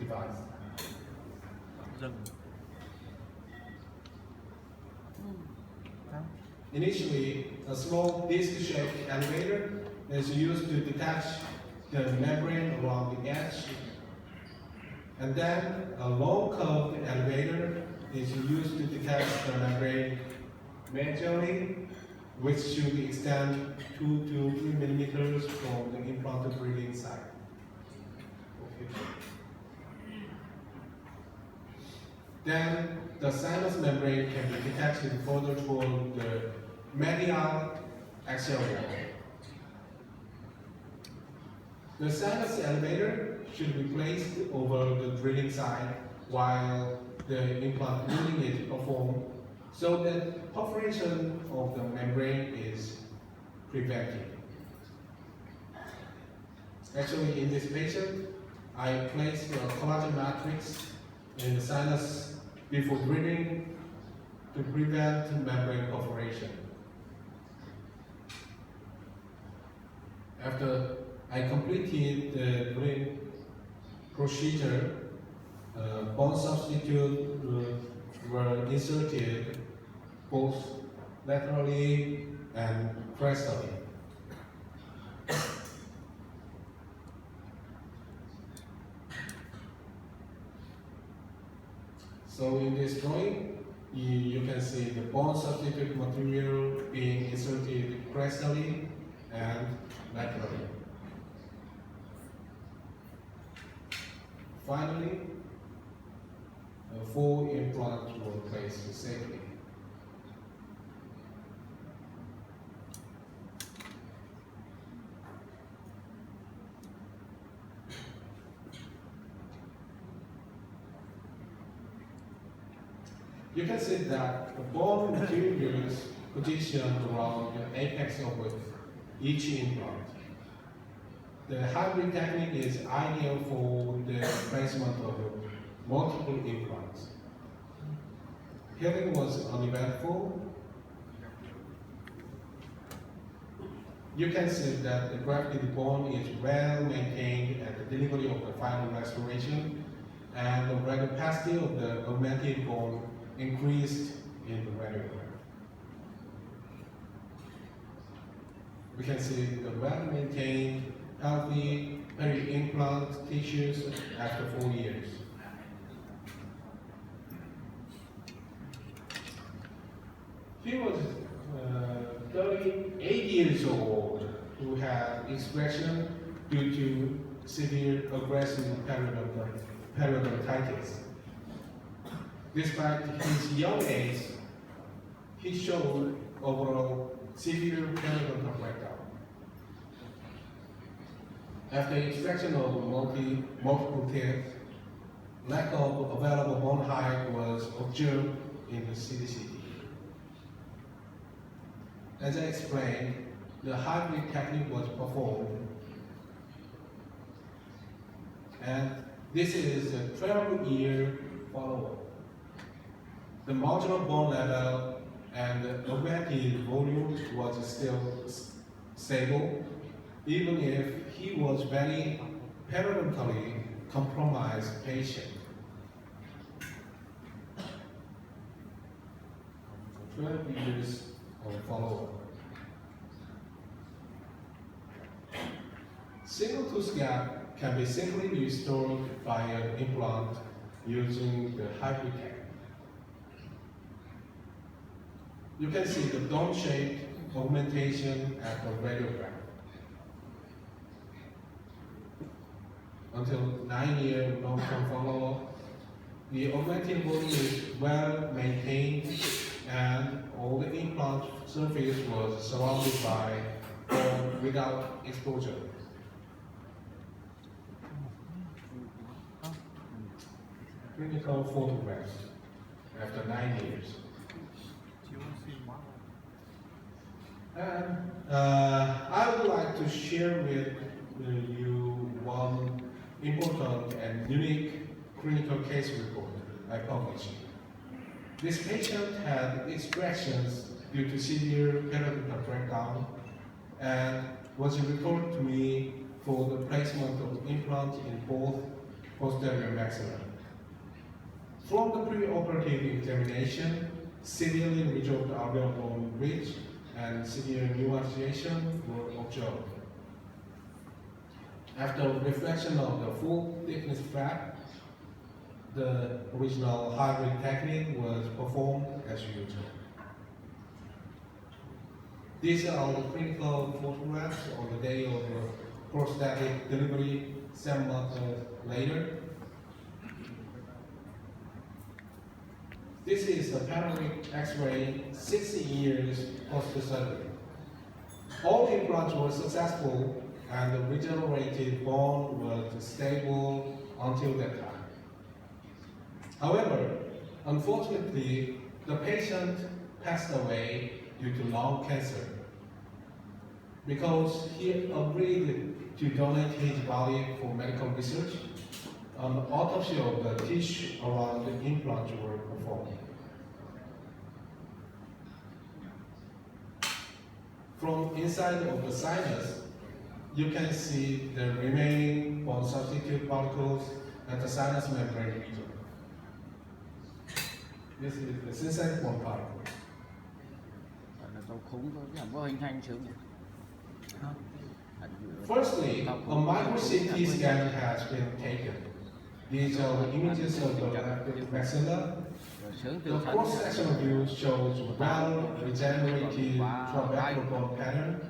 device. Initially, a small disc-shaped elevator is used to detach the membrane around the edge, and then a long curved elevator is used to detach the membrane majorly, which should extend 2 to 3 millimeters from the implanted breathing side. Okay. Then the sinus membrane can be detached further toward the medial axial wall. The sinus elevator should be placed over the drilling side while the implant drilling is performed, so that perforation of the membrane is prevented. Actually, in this patient, I placed a collagen matrix in the sinus before drilling to prevent membrane perforation. After I completed the drilling procedure, bone substitute were inserted both laterally and crestally. So in this drawing, you can see the bone substitute material being inserted crestally and laterally. Finally, a full implant were placed safely. You can see that the bone material is positioned around the apex of each implant. The hybrid technique is ideal for the placement of multiple implants. Healing was uneventful. You can see that the grafted bone is well maintained at the delivery of the final restoration, and the radiopacity of the augmented bone increased in the radiogram. We can see the well-maintained, healthy peri-implant tissues after 4 years. He was 38 years old who had expression due to severe aggressive periodontitis. Despite his young age, he showed overall severe periodontal breakdown. After extraction of multiple teeth, lack of available bone height was observed in the CDCT. As I explained, the hybrid technique was performed, and this is a 12-year follow-up. The marginal bone level and the augmented volume was still stable, even if he was very periodontally compromised patient. 12 years of follow-up. Single tooth gap can be simply restored by an implant using the hybrid technique. You can see the dome-shaped augmentation at the radiogram. Until 9-year long-term follow-up, the augmented volume is well maintained, and all the implant surface was surrounded by bone without exposure. Clinical photographs after 9 years. And I would like to share with you one important and unique clinical case report I published. This patient had extractions due to severe periodontal breakdown and was referred to me for the placement of implant in both posterior maxilla. From the preoperative examination, severely resolved alveolar bone ridge and severe pneumatization were observed. After reflection of the full thickness flap, the original hybrid technique was performed as usual. These are the clinical photographs on the day of the prosthetic delivery 7 months later. This is a panoramic X-ray 60 years post-surgery. All implants were successful and the regenerated bone was stable until that time. However, unfortunately, the patient passed away due to lung cancer because he agreed to donate his body for medical research. An autopsy of the tissue around the implants were performed. From inside of the sinus, you can see the remaining bone substitute particles at the sinus membrane region. This is the synthetic bone particle. Firstly, a micro-CT scan has been taken. These are the images of the left maxilla. The cross-sectional view shows well-regenerated trabecular bone pattern,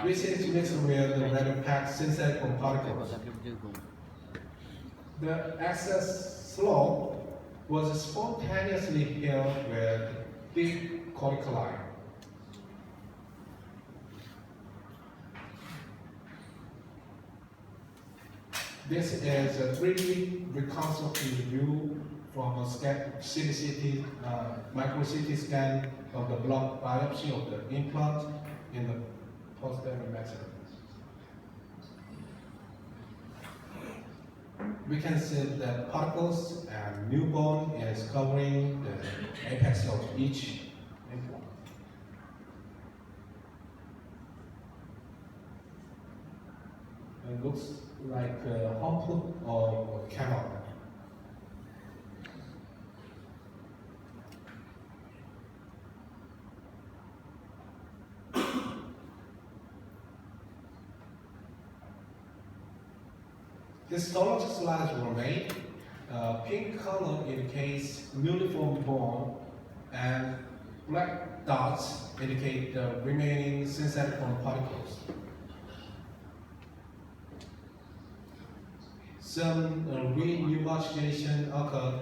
which is mixed with the red-packed synthetic bone particles. The excess slope was spontaneously healed with deep corticali. This is a 3D reconstructive view from a CT micro-CT scan of the blood biopsy of the implant in the posterior maxilla. We can see that particles and new bone is covering the apex of each implant. It looks like a hump of camel. Histologic slides were made. Pink color indicates uniform bone, and black dots indicate the remaining synthetic bone particles. Some re-pneumatization occurred,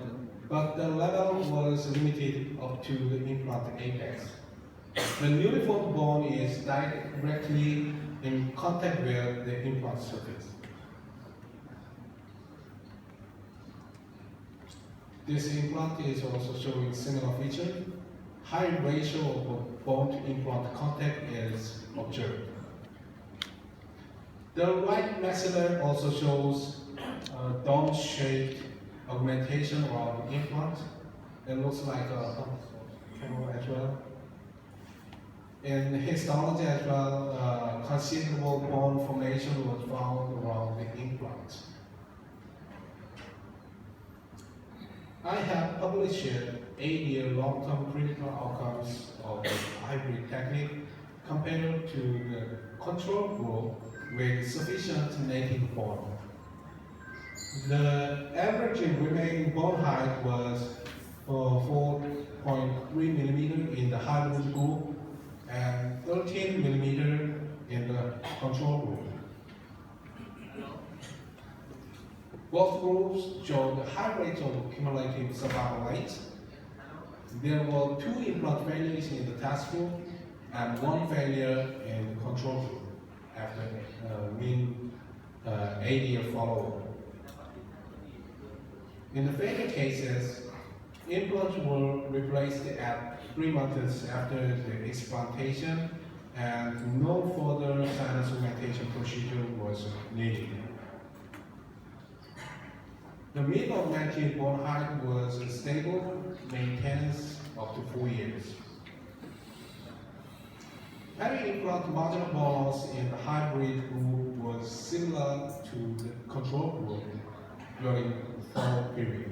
but the level was limited up to the implant apex. The uniform bone is directly in contact with the implant surface. This implant is also showing similar features. High ratio of bone to implant contact is observed. The right maxilla also shows dome-shaped augmentation around the implant. It looks like a camera as well. In histology as well, considerable bone formation was found around the implant. I have published 8-year long-term clinical outcomes of the hybrid technique compared to the control group with sufficient native bone. The average remaining bone height was 4.3 millimeter in the hybrid group and 13 millimeter in the control group. Both groups showed high rates of cumulative survival rates. There were 2 implant failures in the test group and 1 failure in the control group after mean 8-year follow-up. In the failure cases, implants were replaced at 3 months after the explantation, and no further sinus augmentation procedure was needed. The mean augmented bone height was stable, maintenance up to 4 years. Peri-implant marginal bone loss in the hybrid group was similar to the control group, during fall period.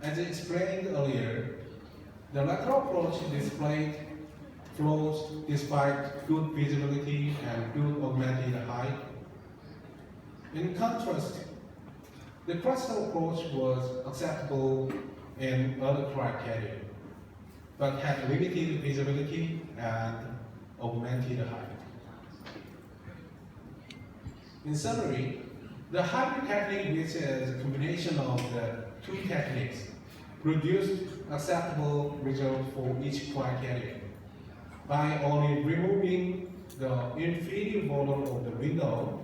As explained earlier, the lateral approach displayed flows despite good visibility and good augmented height. In contrast, the crestal approach was acceptable in other criteria, but had limited visibility and augmented height. In summary, the hybrid technique, which is a combination of the two techniques, produced acceptable results for each criteria. By only removing the inferior border of the window,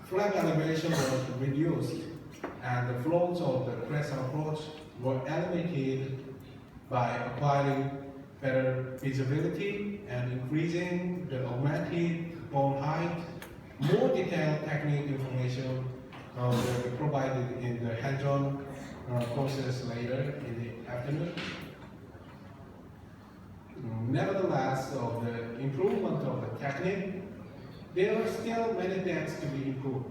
flag elevation was reduced and the flows of the crescent approach were eliminated by acquiring better visibility and increasing the augmented bone height. More detailed technique information will be provided in the hands-on process later in the afternoon. Nevertheless, of the improvement of the technique, there are still many things to be improved,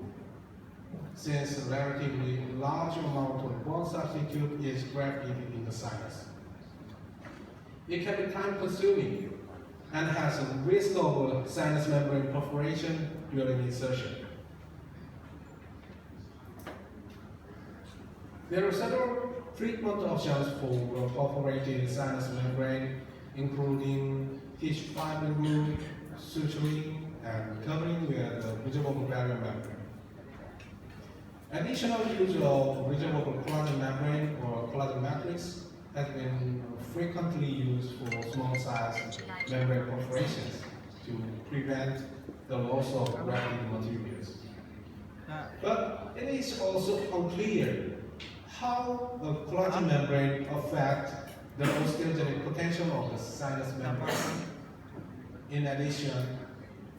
since a relatively large amount of bone substitute is grafted in the sinus. It can be time-consuming and has a risk of sinus membrane perforation during insertion. There are several treatment options for perforated sinus membrane, including tissue fiber glue, suturing, and covering with a removable barrier membrane. Additional use of removable collagen membrane or collagen matrix has been frequently used for small size membrane perforations to prevent the loss of grafted materials. But it is also unclear how the collagen membrane affects the osteogenic potential of the sinus membrane. In addition,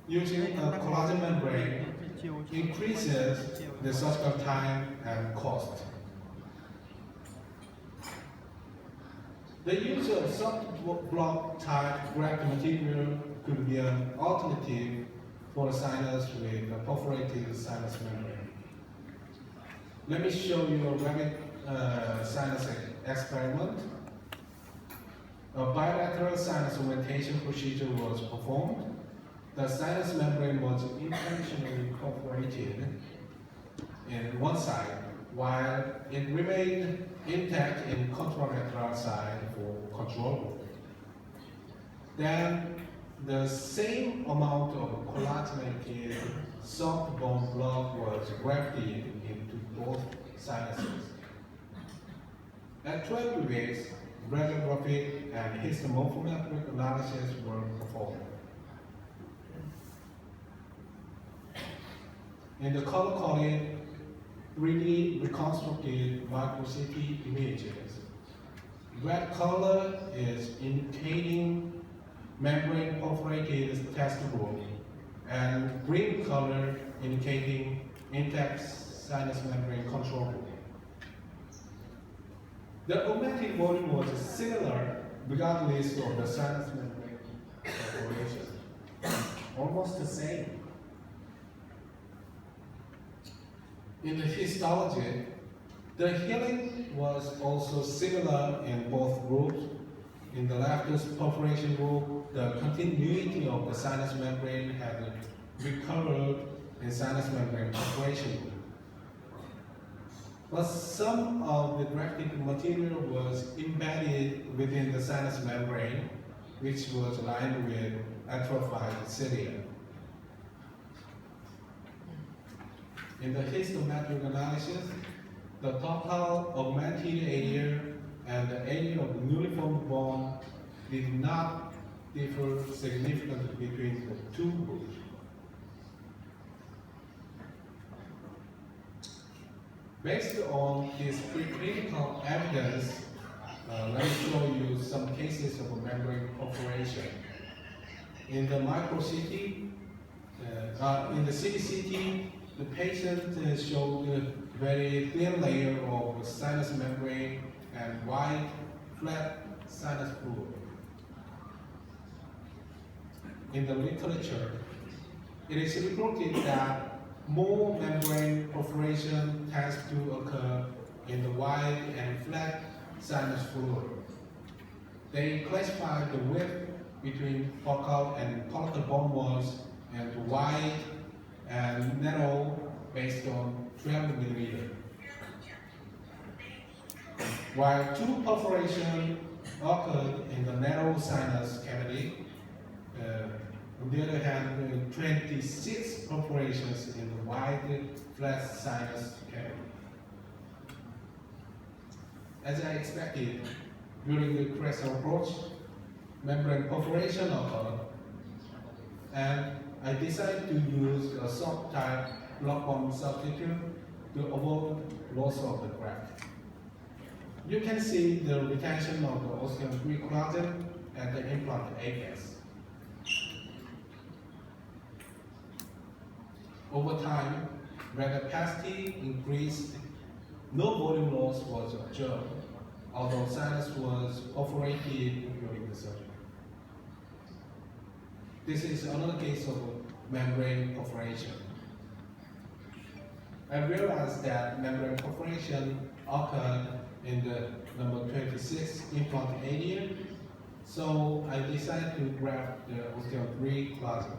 using a collagen membrane increases the surgical time and cost. The use of soft block type graft material could be an alternative for a sinus with a perforated sinus membrane. Let me show you a rapid sinus experiment. A bilateral sinus augmentation procedure was performed. The sinus membrane was intentionally perforated in one side, while it remained intact in contralateral side for control group. Then the same amount of collagenated soft bone block was grafted into both sinuses. At 12 weeks, radiographic and histomorphometric analysis were performed. In the color-coded 3D reconstructed micro-CT images, red color is indicating membrane perforated test group, and green color indicating intact sinus membrane control group. The augmented volume was similar regardless of the sinus membrane perforation, almost the same. In the histology, the healing was also similar in both groups. In the leftist perforation group, the continuity of the sinus membrane had recovered in sinus membrane perforation group. But some of the grafted material was embedded within the sinus membrane, which was lined with atrophied cilia. In the histometric analysis, the total augmented area and the area of the newly formed bone did not differ significantly between the two groups. Based on this preclinical evidence, let me show you some cases of membrane perforation. In the micro-CT, in the CBCT, the patient showed a very thin layer of sinus membrane and white, flat sinus fluid. In the literature, It is reported that more membrane perforation tends to occur in the wide and flat sinus fluid. They classify the width between focal and palatal bone walls and wide and narrow based on 12 millimeter. While 2 perforations occurred in the narrow sinus cavity, on the other hand, 26 perforations in the wide flat sinus cavity. As I expected, during the crescent approach, membrane perforation occurred, and I decided to use a soft type block-on substitute to avoid loss of the graft. You can see the retention of the osteoid collagen at the implant apex. Over time, when capacity increased, no volume loss was observed, although sinus was perforated during the surgery. This is another case of membrane perforation. I realized that membrane perforation occurred in the number 26 implant area, so I decided to graft the osteoid collagen.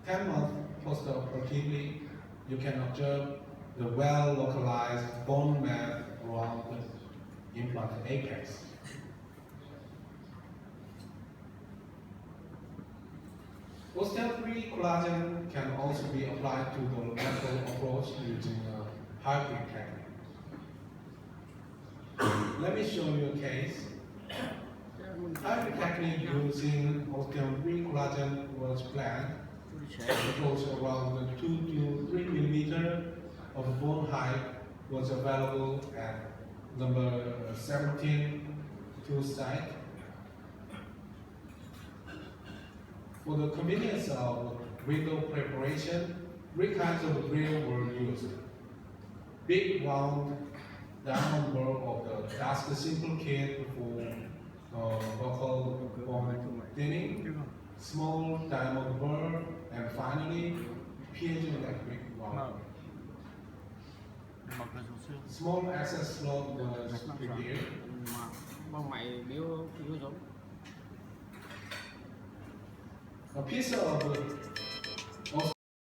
10 months postoperatively, you can observe the well-localized bone mass around the implant apex. Osteoid collagen can also be applied to the lateral approach using a hybrid technique. Let me show you a case. Hybrid technique using osteoid collagen was planned. Approach around 2 to 3 millimeter of bone height was available at number 17 to site. For the convenience of window preparation, 3 kinds of drill were used. Big round diamond burr of the Task Simple kit for vocal bone thinning, small diamond burr, and finally piezoelectric round. Small access slot was prepared. A piece of